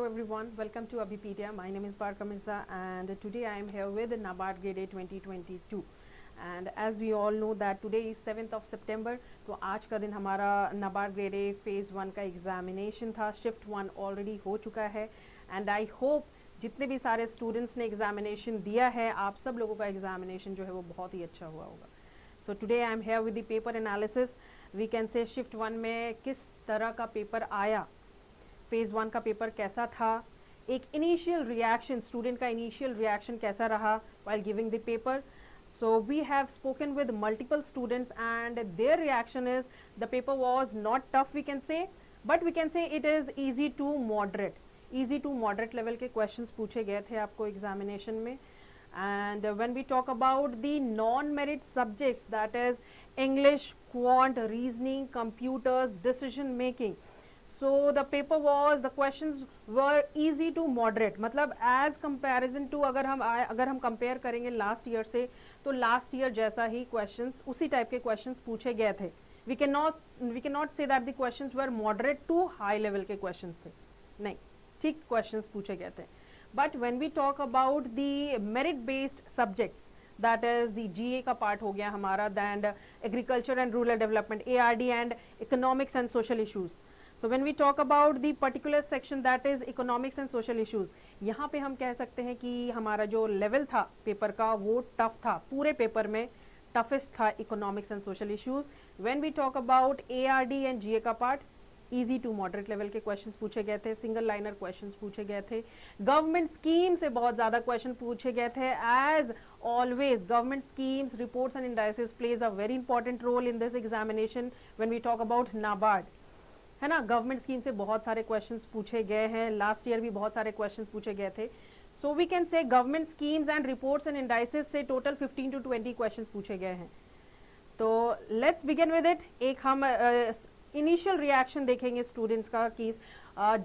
everyone, welcome to Abhipedia. My name is Barka Mirza and today I am here with NABARD Grade A 2022 and as we all know that today is 7th of September. तो आज का दिन हमारा NABARD Grade A Phase 1 का examination था. Shift 1 already हो चुका है एंड आई होप जितने भी सारे स्टूडेंट्स ने एग्जामिनेशन दिया है आप सब लोगों का एग्जामिनेशन जो है वो बहुत ही अच्छा हुआ होगा. So today I am here with the paper analysis. We can say shift 1 में किस तरह का पेपर आया, फेज़ 1 का पेपर कैसा था, एक इनिशियल रिएक्शन, स्टूडेंट का इनिशियल रिएक्शन कैसा रहा while giving the paper. So we have spoken with multiple students and their reaction is the paper was not tough we can say, but we can say it is easy to moderate. easy to moderate level के questions पूछे गए थे आपको examination में. And when we talk about the non-merit subjects, that is English, quant, reasoning, computers, decision making, so the paper was, the questions were easy to moderate. मतलब as comparison to अगर हम compare करेंगे last year से, तो last year जैसा ही questions, उसी type के questions पूछे गए थे. We cannot say that the questions were moderate to high level के questions थे. नहीं, ठीक questions पूछे गए थे. But when we talk about the merit based subjects, that is the GA का part हो गया हमारा, then agriculture and rural development, ARD and economics and social issues. So when we talk about the particular section that is economics and social issues, यहाँ पे हम कह सकते हैं कि हमारा जो level था पेपर का वो tough था, पूरे पेपर में toughest था economics and social issues. When we talk about ARD and GA का part, easy to moderate level के questions पूछे गए थे, single liner questions पूछे गए थे. Government scheme से बहुत ज़्यादा question पूछे गए थे. As always, government schemes, reports and indices plays a very important role in this examination when we talk about NABARD. है ना, गवर्नमेंट स्कीम से बहुत सारे क्वेश्चंस पूछे गए हैं. लास्ट ईयर भी बहुत सारे क्वेश्चंस पूछे गए थे. So we can say government schemes and reports and indices से टोटल 15 to 20 क्वेश्चंस पूछे गए हैं. तो लेट्स बिगिन विद इट. एक हम इनिशियल रिएक्शन देखेंगे स्टूडेंट्स का कि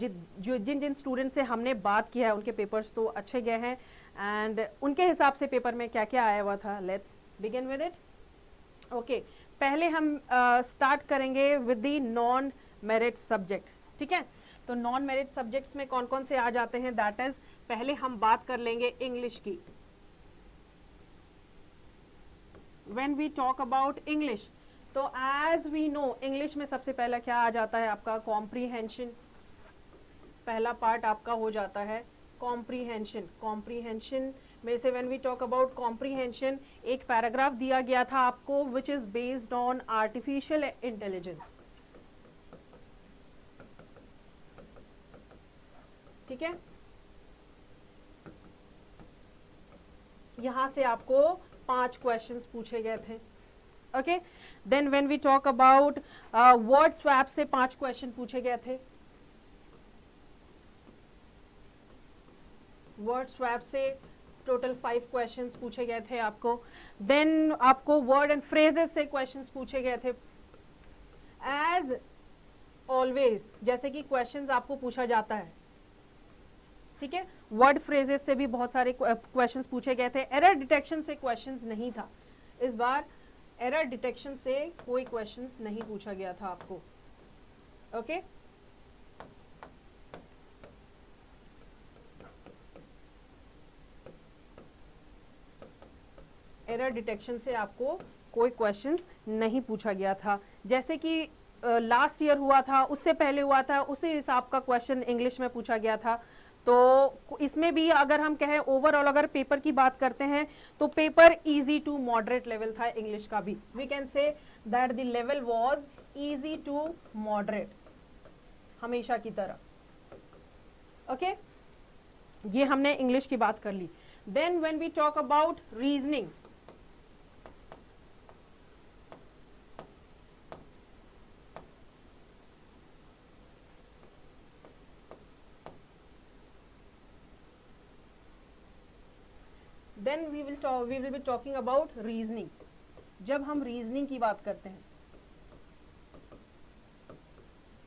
जिन स्टूडेंट से हमने बात किया है उनके पेपर्स तो अच्छे गए हैं एंड उनके हिसाब से पेपर में क्या क्या आया हुआ था. Let's begin with it. Okay, पहले हम स्टार्ट करेंगे with the non merit subject. ठीक है, तो नॉन मेरिट सब्जेक्ट्स में कौन कौन से आ जाते हैं, दैट इज पहले हम बात कर लेंगे इंग्लिश की. When we talk about English, तो एज वी नो इंग्लिश में सबसे पहला क्या आ जाता है आपका, कॉम्प्रीहेंशन. पहला पार्ट आपका हो जाता है कॉम्प्रीहेंशन. कॉम्प्रीहेंशन में से when we talk about comprehension, एक पैराग्राफ दिया गया था आपको which is based on artificial intelligence. ठीक है, यहां से आपको 5 क्वेश्चंस पूछे गए थे. Okay, then when we talk about word swap से 5 क्वेश्चन पूछे गए थे. वर्ड स्वैप से टोटल 5 क्वेश्चंस पूछे गए थे आपको. देन आपको वर्ड एंड फ्रेजेस से क्वेश्चंस पूछे गए थे. एज ऑलवेज जैसे कि क्वेश्चंस आपको पूछा जाता है, ठीक है, वर्ड फ्रेजेस से भी बहुत सारे क्वेश्चंस पूछे गए थे. एरर डिटेक्शन से क्वेश्चंस नहीं था इस बार. एरर डिटेक्शन से कोई क्वेश्चंस नहीं पूछा गया था आपको. ओके, एरर डिटेक्शन से आपको कोई क्वेश्चंस नहीं पूछा गया था. जैसे कि लास्ट ईयर हुआ था, उससे पहले हुआ था, उसी हिसाब का क्वेश्चन इंग्लिश में पूछा गया था. तो इसमें भी अगर हम कहें ओवरऑल अगर पेपर की बात करते हैं तो paper easy to moderate level था इंग्लिश का भी. We can say that the level was easy to moderate, हमेशा की तरह. ओके, ये हमने इंग्लिश की बात कर ली. Then when we talk about reasoning, then we will be talking about reasoning. जब हम रीजनिंग की बात करते हैं,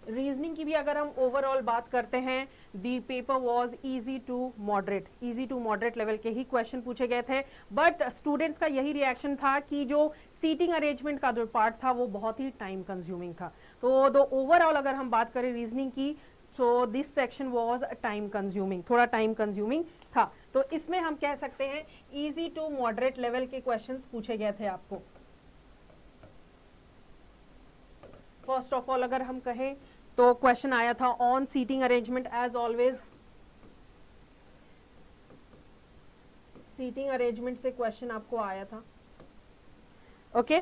रीजनिंग की भी अगर हम ओवरऑल बात करते हैं, the paper was easy to moderate. Easy to moderate level के ही क्वेश्चन पूछे गए थे. बट स्टूडेंट्स का यही रिएक्शन था कि जो सीटिंग अरेंजमेंट का जो पार्ट था वो बहुत ही टाइम कंज्यूमिंग था. तो ओवरऑल अगर हम बात करें रीजनिंग की, so this section was time consuming, थोड़ा टाइम कंज्यूमिंग था। तो इसमें हम कह सकते हैं इजी टू मॉडरेट लेवल के क्वेश्चंस पूछे गए थे आपको। फर्स्ट ऑफ ऑल अगर हम कहें तो क्वेश्चन आया था on seating arrangement, as always seating arrangement से क्वेश्चन आपको आया था। ओके,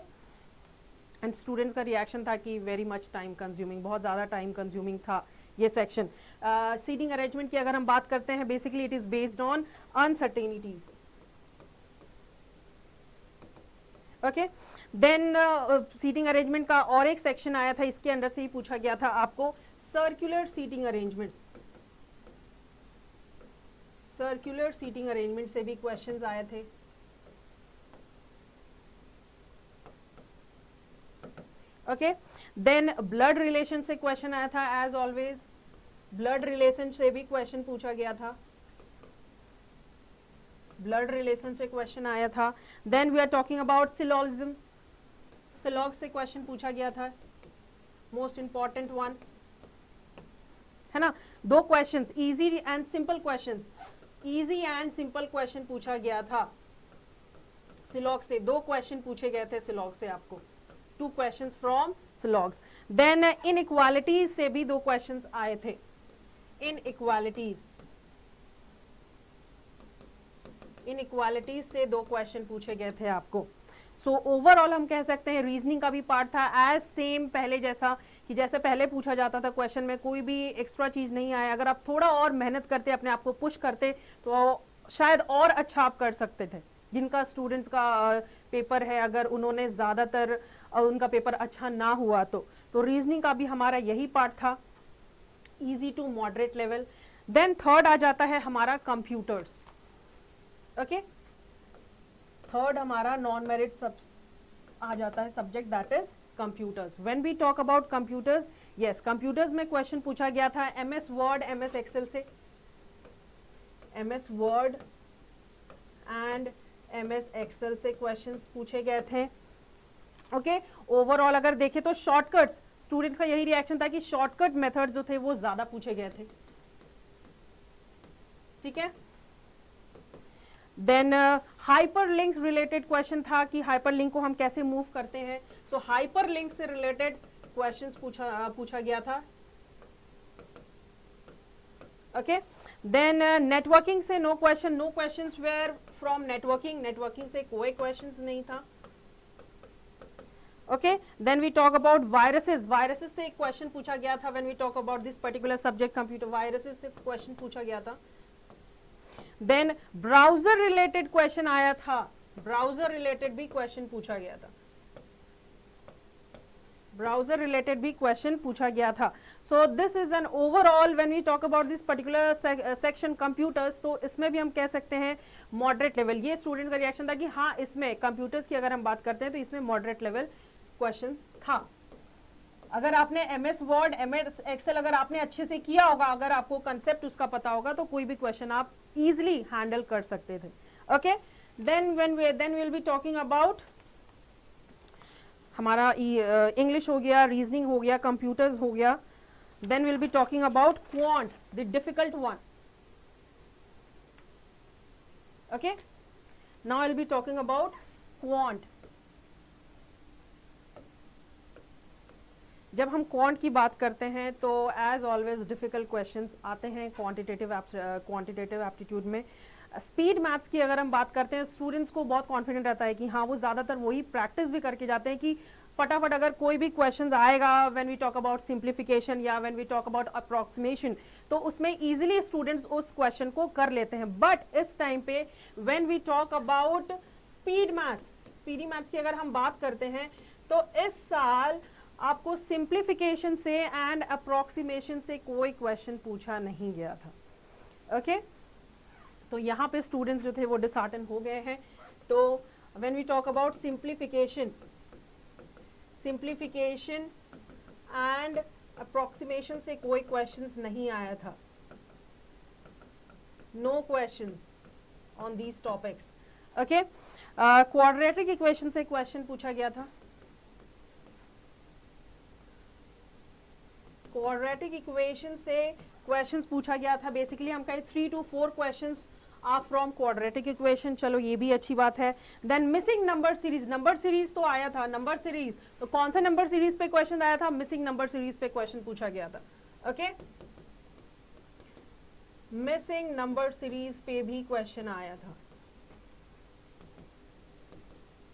एंड स्टूडेंट्स का रिएक्शन था कि वेरी मच टाइम कंज्यूमिंग, बहुत ज़्यादा टाइम कंज्यूमिंग था ये सेक्शन। सीटिंग अरेंजमेंट की अगर हम बात करते हैं, basically it is based on uncertainties. Okay, then seating arrangement का और एक सेक्शन आया था, इसके अंदर से ही पूछा गया था आपको circular seating arrangements. Circular seating arrangement से भी क्वेश्चंस आए थे। ओके, देन ब्लड रिलेशन से क्वेश्चन आया था, एज ऑलवेज ब्लड रिलेशन से भी क्वेश्चन पूछा गया था। ब्लड रिलेशन से क्वेश्चन आया था। Then we are talking about syllogism, सिलॉग से क्वेश्चन पूछा गया था, मोस्ट इंपॉर्टेंट वन है ना। दो questions, easy and simple questions, easy and simple question पूछा गया था सिलॉग से। दो क्वेश्चन पूछे गए थे सिलॉग से आपको, 2 questions फ्रॉम सिलॉग्स। देन इनइक्वालिटीज से भी 2 क्वेश्चंस आए थे। इनइक्वालिटीज से 2 क्वेश्चन पूछे गए थे आपको। सो ओवरऑल हम कह सकते हैं रीजनिंग का भी पार्ट था एज सेम पहले जैसा, कि जैसे पहले पूछा जाता था क्वेश्चन में कोई भी एक्स्ट्रा चीज नहीं आया। अगर आप थोड़ा और मेहनत करते, अपने आप को पुश करते, तो शायद और अच्छा आप कर सकते थे। जिनका स्टूडेंट्स का पेपर है, अगर उन्होंने ज़्यादातर उनका पेपर अच्छा ना हुआ तो रीजनिंग का भी हमारा यही पार्ट था, easy to moderate level. Then third आ जाता है हमारा कंप्यूटर्स। ओके, थर्ड हमारा नॉन मेरिट सब आ जाता है subject, that is computers. When we talk about computers, yes, computers में क्वेश्चन पूछा गया था एमएस वर्ड, एमएस एक्सेल से, MS Word and MS Excel से क्वेश्चंस पूछे गए थे। ओके, ओवरऑल अगर देखें तो शॉर्टकट्स, स्टूडेंट्स का यही रिएक्शन था कि शॉर्टकट मेथड जो थे वो ज्यादा पूछे गए थे। ठीक है, देन हाइपरलिंक्स रिलेटेड क्वेश्चन था कि हाइपरलिंक को हम कैसे मूव करते हैं। तो हाइपरलिंक से रिलेटेड क्वेश्चंस पूछा गया था। ओके, देन नेटवर्किंग से no question, no questions were from networking, networking से कोई क्वेश्चंस नहीं था। Okay, then we talk about viruses, viruses से एक क्वेश्चन पूछा गया था। When we talk about this particular subject computer, viruses से क्वेश्चन पूछा गया था। देन ब्राउजर रिलेटेड क्वेश्चन आया था, ब्राउजर रिलेटेड भी क्वेश्चन पूछा गया था, ब्राउजर रिलेटेड भी क्वेश्चन पूछा गया था। So this is an overall when we talk about this particular section computers, तो इसमें भी हम कह सकते हैं मॉडरेट लेवल। ये स्टूडेंट का रिएक्शन था कि हाँ, इसमें कंप्यूटर्स की अगर हम बात करते हैं तो इसमें मॉडरेट लेवल क्वेश्चंस था। अगर आपने एमएस वर्ड, एमएस एक्सेल अगर आपने अच्छे से किया होगा, अगर आपको कंसेप्ट उसका पता होगा, तो कोई भी क्वेश्चन आप इजीली हैंडल कर सकते थे। Okay, then we will be talking about हमारा इंग्लिश हो गया, रीजनिंग हो गया, कंप्यूटर्स हो गया। Then will be talking about quant, the difficult one. Okay, now will be talking about quant. जब हम क्वांट की बात करते हैं तो एज ऑलवेज डिफिकल्ट क्वेश्चंस आते हैं क्वांटिटेटिव एप्टीट्यूड में। स्पीड मैथ्स की अगर हम बात करते हैं, स्टूडेंट्स को बहुत कॉन्फिडेंट रहता है कि हाँ, वो ज़्यादातर वही प्रैक्टिस भी करके जाते हैं कि फटाफट अगर कोई भी क्वेश्चन आएगा, when we talk about simplification या when we talk about approximation, तो उसमें इजीली स्टूडेंट्स उस क्वेश्चन को कर लेते हैं। बट इस टाइम पे when we talk about speed maths, speedy maths की अगर हम बात करते हैं, तो इस साल आपको सिंप्लीफिकेशन से एंड अप्रॉक्सीमेशन से कोई क्वेश्चन पूछा नहीं गया था। ओके, तो यहाँ पे स्टूडेंट्स जो थे वो डिसहार्टन हो गए हैं। तो when we talk about simplification and approximation से कोई क्वेश्चंस नहीं आया था, no questions on these topics. Okay, quadratic equation से क्वेश्चन पूछा गया था। क्वाड्रेटिक इक्वेशन से क्वेश्चंस पूछा गया था। बेसिकली हम कहें 3 to 4 questions are from quadratic equation, चलो ये भी अच्छी बात है। Then missing number series, number series तो आया था, नंबर सीरीज तो कौन सा नंबर सीरीज पे क्वेश्चन आया था, मिसिंग नंबर सीरीज पे क्वेश्चन पूछा गया था। ओके, मिसिंग नंबर सीरीज पे भी क्वेश्चन आया था।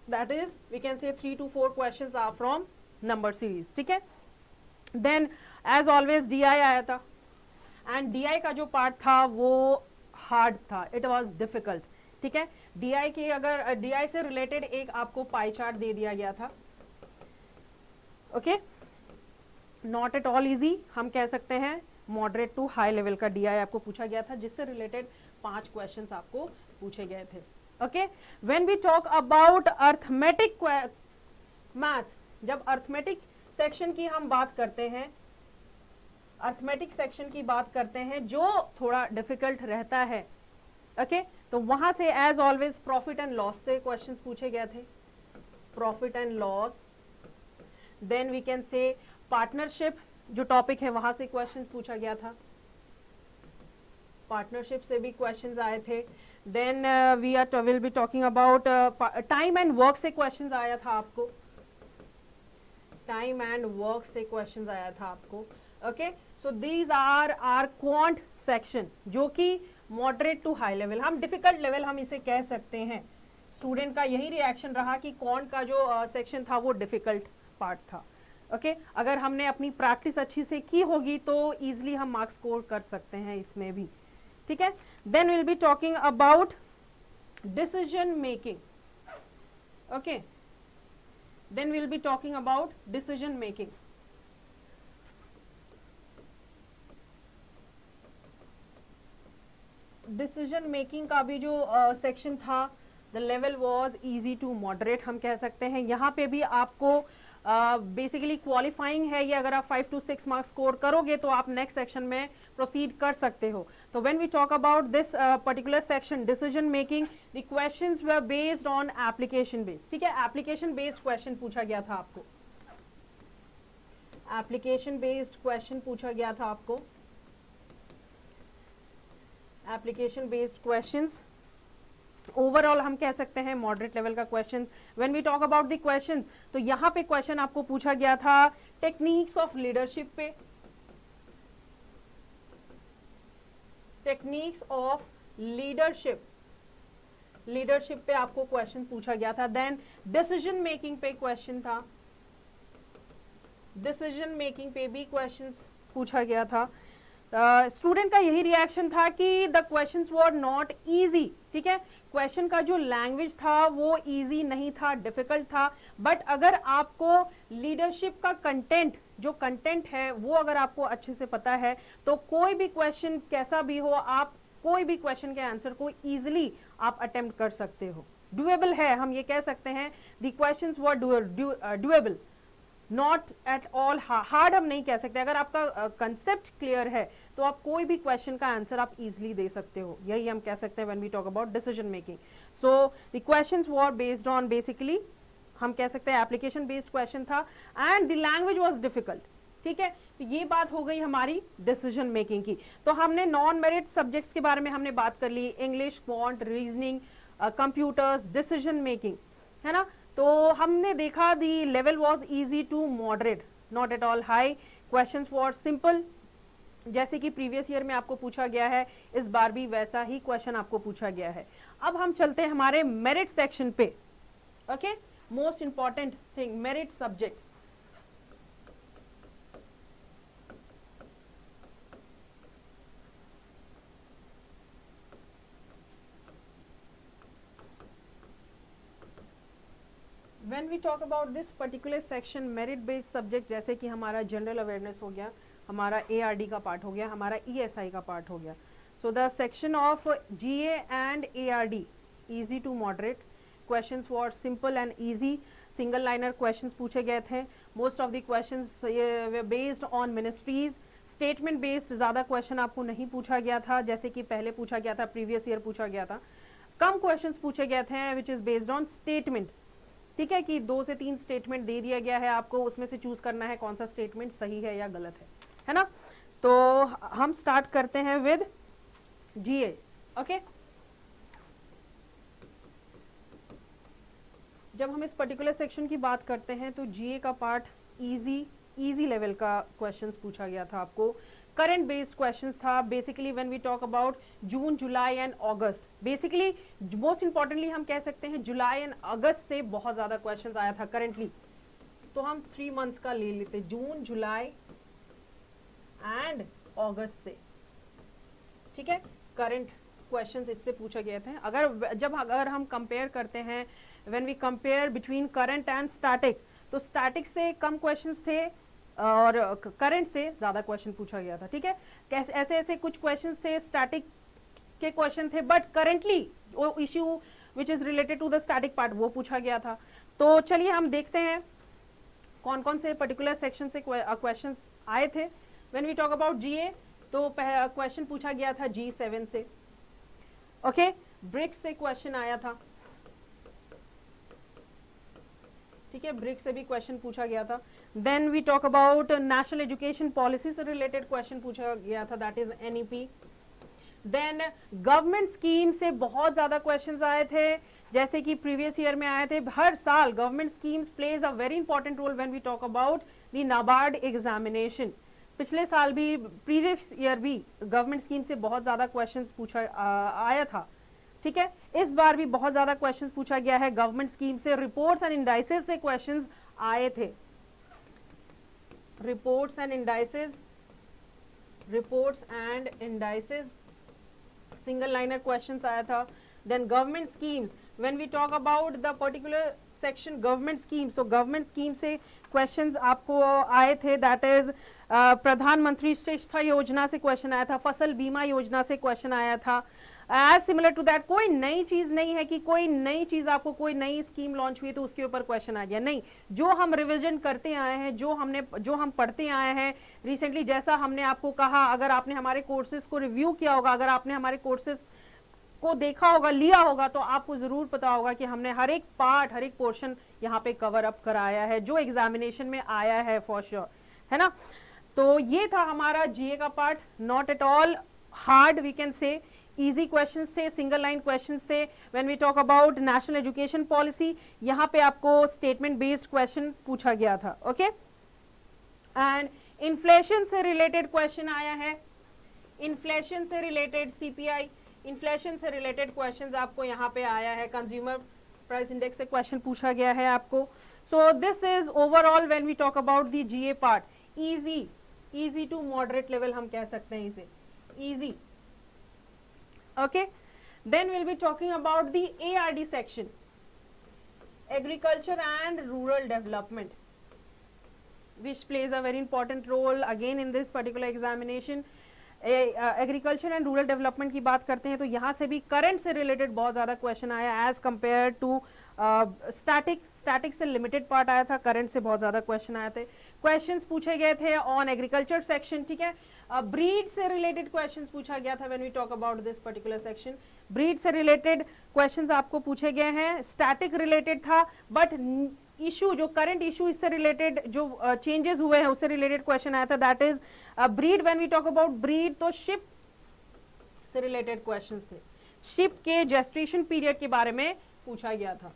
दैट इज वी कैन से 3 to 4 questions are from number series, ठीक है। देन एज ऑलवेज डीआई आया था, एंड डीआई का जो पार्ट था वो हार्ड था, इट वाज डिफिकल्ट, ठीक है। डीआई के अगर डीआई से रिलेटेड एक आपको पाई चार्ट दे दिया गया था, okay, not at all easy, हम कह सकते हैं मॉडरेट टू हाई लेवल का डीआई आपको पूछा गया था, जिससे रिलेटेड 5 क्वेश्चंस आपको पूछे गए थे। Okay, when we talk about arithmetic math, जब अर्थमेटिक सेक्शन की हम बात करते हैं, अर्थमेटिक सेक्शन की बात करते हैं जो थोड़ा डिफिकल्ट रहता है, ओके, तो वहां से as always profit and loss से क्वेश्चंस पूछे गए थे, profit and loss. Then we can say partnership जो टॉपिक है वहां से क्वेश्चंस पूछा गया था, पार्टनरशिप से भी क्वेश्चंस आए थे। Then will be talking about time and work से क्वेश्चंस आया था आपको, टाइम एंड वर्क से क्वेश्चंस आया था आपको। Okay, so these are our quant section, जो कि मॉडरेट टू हाई लेवल, हम डिफिकल्ट लेवल हम इसे कह सकते हैं। स्टूडेंट का यही रिएक्शन रहा कि क्वांट का जो सेक्शन था वो डिफिकल्ट पार्ट था। ओके, अगर हमने अपनी प्रैक्टिस अच्छी से की होगी तो इजीली हम मार्क्स स्कोर कर सकते हैं इसमें भी, ठीक है। Then will be talking about decision making, okay, then we'll be talking about decision making. Decision making का भी जो सेक्शन था, the level was easy to moderate, हम कह सकते हैं। यहाँ पे भी आपको बेसिकली क्वालिफाइंग है ये, अगर आप 5 to 6 मार्क्स स्कोर करोगे तो आप नेक्स्ट सेक्शन में प्रोसीड कर सकते हो। तो when we talk about this particular section decision making, the questions were based on application based, ठीक है, एप्लीकेशन बेस्ड क्वेश्चन पूछा गया था आपको, एप्लीकेशन बेस्ड क्वेश्चन पूछा गया था आपको, एप्लीकेशन बेस्ड क्वेश्चंस। ओवरऑल हम कह सकते हैं मॉडरेट लेवल का क्वेश्चंस। When we talk about the questions, तो यहां पे क्वेश्चन आपको पूछा गया था टेक्निक्स ऑफ लीडरशिप पे, टेक्निक्स ऑफ लीडरशिप, लीडरशिप पे आपको क्वेश्चन पूछा गया था। देन डिसीजन मेकिंग पे क्वेश्चन था, डिसीजन मेकिंग पे भी क्वेश्चंस पूछा गया था। स्टूडेंट का यही रिएक्शन था कि the questions were not easy, ठीक है, क्वेश्चन का जो लैंग्वेज था वो इजी नहीं था, डिफिकल्ट था। बट अगर आपको लीडरशिप का कंटेंट, जो कंटेंट है वो अगर आपको अच्छे से पता है तो कोई भी क्वेश्चन कैसा भी हो, आप कोई भी क्वेश्चन के आंसर को इजीली आप अटेम्प्ट कर सकते हो। डुएबल है, हम ये कह सकते हैं the questions were doable, not at all hard हम नहीं कह सकते। अगर आपका कंसेप्ट क्लियर है तो आप कोई भी क्वेश्चन का आंसर आप इजीली दे सकते हो, यही हम कह सकते हैं when we talk about decision making. So the questions were based on, basically हम कह सकते हैं एप्लीकेशन बेस्ड क्वेश्चन था, and the language was difficult, ठीक है। तो ये बात हो गई हमारी डिसीजन मेकिंग की। तो हमने नॉन मेरिट सब्जेक्ट्स के बारे में हमने बात कर ली, English, quant, reasoning, computers, decision making, है ना। तो हमने देखा the level was easy to moderate, not at all high, questions were simple, जैसे कि प्रीवियस ईयर में आपको पूछा गया है, इस बार भी वैसा ही क्वेश्चन आपको पूछा गया है। अब हम चलते हैं हमारे मेरिट सेक्शन पे, okay, most important thing, merit subjects. When we talk about this particular section, merit based subject, जैसे कि हमारा जनरल अवेयरनेस हो गया, हमारा ARD का पार्ट हो गया, हमारा ESI का पार्ट हो गया। So the section of GA and ARD easy to moderate, questions were simple and easy, single liner questions पूछे गए थे। most of the questions were based on ministries, statement based ज़्यादा क्वेश्चन आपको नहीं पूछा गया था, जैसे कि पहले पूछा गया था, प्रीवियस ईयर पूछा गया था। कम क्वेश्चंस पूछे गए थे विच इज बेस्ड ऑन स्टेटमेंट, ठीक है, कि 2 से 3 स्टेटमेंट दे दिया गया है आपको, उसमें से चूज करना है कौन सा स्टेटमेंट सही है या गलत है, है ना। तो हम स्टार्ट करते हैं विद जीए। ओके, जब हम इस पर्टिकुलर सेक्शन की बात करते हैं तो जीए का पार्ट इजी लेवल का क्वेश्चंस पूछा गया था आपको, करंट बेस्ड क्वेश्चंस था। Basically when we talk about June, July and August, basically most importantly हम कह सकते हैं जुलाई एंड अगस्त से बहुत ज़्यादा क्वेश्चंस आया था करंटली। तो हम 3 मंथ्स का ले लेते, जून, जुलाई एंड अगस्त से, ठीक है। करंट क्वेश्चंस इससे पूछा गया था। अगर हम कंपेयर करते हैं, when we compare between current and static, तो स्टैटिक से कम क्वेश्चंस थे और करंट से ज़्यादा क्वेश्चन पूछा गया था, ठीक है। ऐसे ऐसे कुछ क्वेश्चंस थे, स्टैटिक के क्वेश्चन थे, बट करेंटली वो issue which is related to the static part वो पूछा गया था। तो चलिए हम देखते हैं कौन कौन से पर्टिकुलर सेक्शन से क्वेश्चंस आए थे। व्हेन वी टॉक अबाउट जीए, तो क्वेश्चन पूछा गया था G7 से, ओके, ब्रिक्स से क्वेश्चन आया था, ठीक है, ब्रिक्स से भी क्वेश्चन पूछा गया था। Then we talk about national education policy से रिलेटेड क्वेश्चन पूछा गया था, that is NEP। Then government scheme से बहुत ज्यादा क्वेश्चंस आए थे, जैसे कि प्रीवियस ईयर में आए थे। हर साल government schemes plays a very important role when we talk about the NABARD examination. पिछले साल भी, प्रीवियस ईयर भी गवर्नमेंट स्कीम से बहुत ज्यादा क्वेश्चंस पूछा आया था, ठीक है। इस बार भी बहुत ज्यादा क्वेश्चंस पूछा गया है गवर्नमेंट स्कीम से। रिपोर्ट्स एंड इंडाइसेस से क्वेश्चंस आए थे, reports and indices single liner questions आया था। Then government schemes, when we talk about the particular section government schemes, तो गवर्नमेंट स्कीम से क्वेश्चंस आपको आए थे, दैट इज प्रधानमंत्री श्रेष्ठा योजना से क्वेश्चन आया था, फसल बीमा योजना से क्वेश्चन आया था। एज सिमिलर टू दैट, कोई नई चीज नहीं है कि कोई नई चीज आपको, कोई नई स्कीम लॉन्च हुई तो उसके ऊपर क्वेश्चन आ गया, नहीं। जो हम रिविजन करते आए हैं, जो हम पढ़ते आए हैं रिसेंटली, जैसा हमने आपको कहा, अगर आपने हमारे कोर्सेज को रिव्यू किया होगा, अगर आपने हमारे कोर्सेज को देखा होगा, लिया होगा, तो आपको जरूर पता होगा कि हमने हर एक पार्ट, हर एक पोर्शन यहाँ पे कवर अप कराया है जो एग्जामिनेशन में आया है फॉर श्योर, है ना। तो ये था हमारा जीए का part, not at all hard, we can say easy questions थे, सिंगल लाइन क्वेश्चंस थे। When we talk about national education policy, यहाँ पे आपको स्टेटमेंट बेस्ड क्वेश्चन पूछा गया था, ओके। एंड इन्फ्लेशन से रिलेटेड क्वेश्चन आया है, इन्फ्लेशन से रिलेटेड CPI, इन्फ्लेशन से रिलेटेड क्वेश्चंस आपको यहाँ पे आया है, कंज्यूमर प्राइस इंडेक्स से क्वेश्चन पूछा गया है आपको। So this is overall when we talk about the GA part, easy to moderate level हम कह सकते हैं इसे, easy, okay. Then will be talking about the ARD section, agriculture and rural development, which plays a very important role again in this particular examination। Agriculture and rural development की बात करते हैं तो यहाँ से भी करंट से रिलेटेड बहुत ज़्यादा क्वेश्चन आया एज कंपेयर टू स्टैटिक से लिमिटेड पार्ट आया था, करंट से बहुत ज़्यादा क्वेश्चन आए थे। क्वेश्चंस पूछे गए थे ऑन एग्रीकल्चर सेक्शन, ठीक है। ब्रीड से रिलेटेड क्वेश्चंस पूछा गया था when we talk about this particular section, breed से रिलेटेड क्वेश्चंस आपको पूछे गए हैं। स्टैटिक रिलेटेड था, बट इशू जो करंट इशू इससे रिलेटेड जो चेंजेस हुए हैं उससे रिलेटेड क्वेश्चन आया था, that is breed. When we talk about breed, तो शिप से रिलेटेड क्वेश्चंस थे, शिप के जेस्टेशन पीरियड के बारे में पूछा गया था,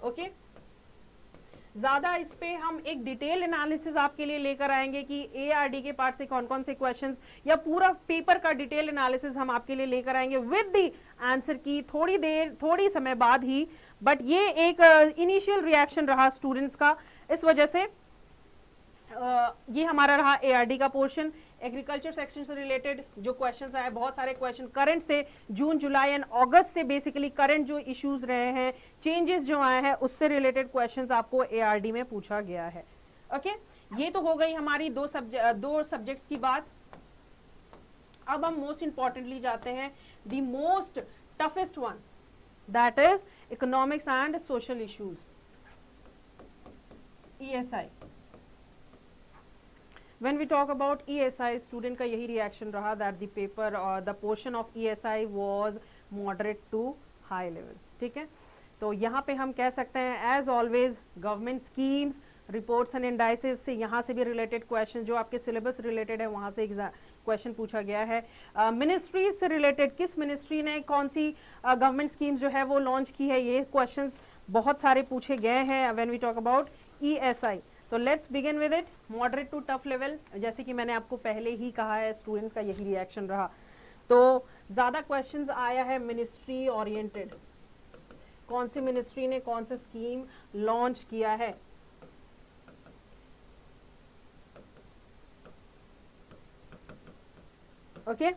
ओके। ज्यादा इस पे हम एक डिटेल एनालिसिस आपके लिए लेकर आएंगे कि ARD के पार्ट से कौन कौन से क्वेश्चंस, या पूरा पेपर का डिटेल एनालिसिस हम आपके लिए लेकर आएंगे विद द आंसर की थोड़ी समय बाद ही। बट ये एक इनिशियल रिएक्शन रहा स्टूडेंट्स का, इस वजह से ये हमारा रहा ARD का पोर्शन। एग्रीकल्चर सेक्शन से रिलेटेड जो क्वेश्चंस आए, बहुत सारे क्वेश्चन करंट से, जून, जुलाई एंड अगस्त से, बेसिकली करंट जो इश्यूज रहे हैं, चेंजेस जो आए हैं, उससे रिलेटेड क्वेश्चंस आपको ARD में पूछा गया है, ओके। ये तो हो गई हमारी दो सब्जेक्ट्स की बात। अब हम मोस्ट इंपॉर्टेंटली जाते हैं the most toughest one, that is economics and social issues, ESI। When we talk about ESI, student का यही रिएक्शन रहा दैट द पेपर और the portion of ESI was moderate to high level, ठीक है। तो यहाँ पे हम कह सकते हैं as always government schemes, reports and indices से यहाँ से भी रिलेटेड क्वेश्चन, जो आपके सिलेबस रिलेटेड है वहाँ से क्वेश्चन पूछा गया है। मिनिस्ट्रीज से रिलेटेड, किस मिनिस्ट्री ने कौन सी गवर्नमेंट स्कीम्स जो है वो लॉन्च की है, ये क्वेश्चंस बहुत सारे पूछे गए हैं when we talk about ESI। तो let's begin with it, moderate to tough level. जैसे कि मैंने आपको पहले ही कहा है, स्टूडेंट्स का यही रिएक्शन रहा। तो ज़्यादा क्वेश्चंस आया है मिनिस्ट्री ओरिएंटेड, कौन सी मिनिस्ट्री ने कौन सा स्कीम लॉन्च किया है। Okay,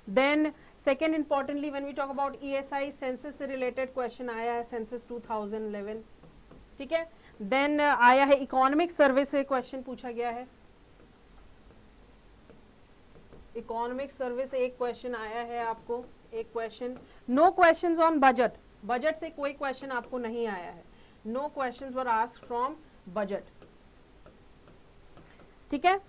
then second importantly when we talk about ESI, census से रिलेटेड क्वेश्चन आया है, सेंसस 2011, ठीक है। देन आया है इकोनॉमिक सर्वे से क्वेश्चन पूछा गया है, इकोनॉमिक सर्वे से एक क्वेश्चन आया है आपको, एक question. No questions on budget, budget से कोई क्वेश्चन आपको नहीं आया है, no questions were asked from budget, ठीक है।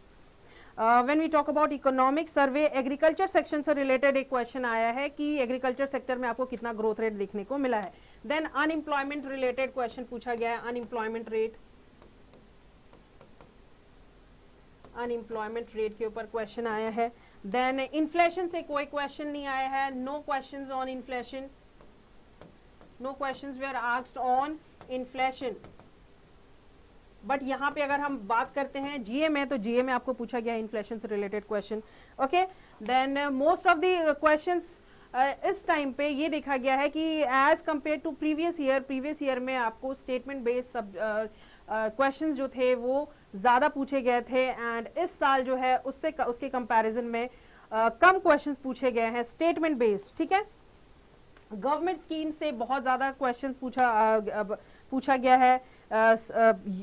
When we talk about economic survey, agriculture section से रिलेटेड एक क्वेश्चन आया है कि एग्रीकल्चर सेक्टर में आपको कितना ग्रोथ रेट देखने को मिला है। देन अनएम्प्लॉयमेंट रिलेटेड क्वेश्चन पूछा गया है, अनएम्प्लॉयमेंट रेट, अनएम्प्लॉयमेंट रेट के ऊपर क्वेश्चन आया है। देन इन्फ्लेशन से कोई क्वेश्चन नहीं आया है, no questions on inflation, no questions we are asked on inflation. But यहाँ पे अगर हम बात करते हैं जीए में, तो जीए में आपको पूछा गया इन्फ्लेशन से related question. Okay, then most of the questions इस टाइम पे ये देखा गया है कि as compare to previous year में आपको स्टेटमेंट बेस्ड सब क्वेश्चंस जो थे वो ज़्यादा पूछे गए थे, एंड इस साल जो है उसके कंपैरिजन में कम क्वेश्चंस पूछे गए हैं स्टेटमेंट बेस्ड, ठीक है। गवर्नमेंट स्कीम से बहुत ज़्यादा क्वेश्चंस पूछा गया है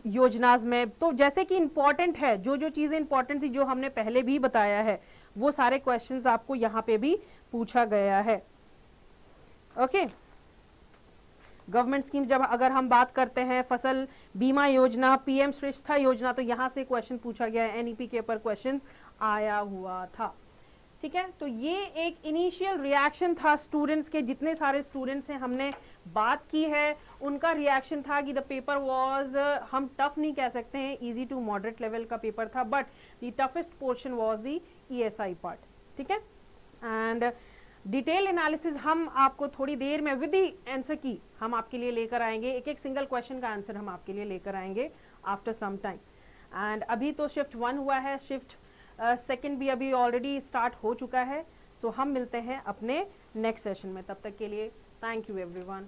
योजनाज में। तो जैसे कि इम्पॉर्टेंट है, जो चीज़ें इंपॉर्टेंट थी, जो हमने पहले भी बताया है, वो सारे क्वेश्चंस आपको यहाँ पे भी पूछा गया है। ओके, गवर्नमेंट स्कीम जब अगर हम बात करते हैं, फसल बीमा योजना, PM श्रेष्ठा योजना, तो यहाँ से क्वेश्चन पूछा गया है, NEP के ऊपर क्वेश्चंस आया हुआ था, ठीक है। तो ये एक इनिशियल रिएक्शन था स्टूडेंट्स के, जितने सारे स्टूडेंट्स हैं हमने बात की है, उनका रिएक्शन था कि द पेपर वाज, हम टफ नहीं कह सकते हैं, इजी टू मॉडरेट लेवल का पेपर था, but the toughest portion was the ESI part, ठीक है। एंड डिटेल एनालिसिस हम आपको थोड़ी देर में विद द आंसर की हम आपके लिए लेकर आएंगे, एक एक सिंगल क्वेश्चन का आंसर हम आपके लिए लेकर आएंगे आफ्टर सम टाइम। एंड अभी तो शिफ्ट 1 हुआ है, शिफ्ट सेकंड भी अभी ऑलरेडी स्टार्ट हो चुका है। सो हम मिलते हैं अपने नेक्स्ट सेशन में, तब तक के लिए थैंक यू एवरीवन।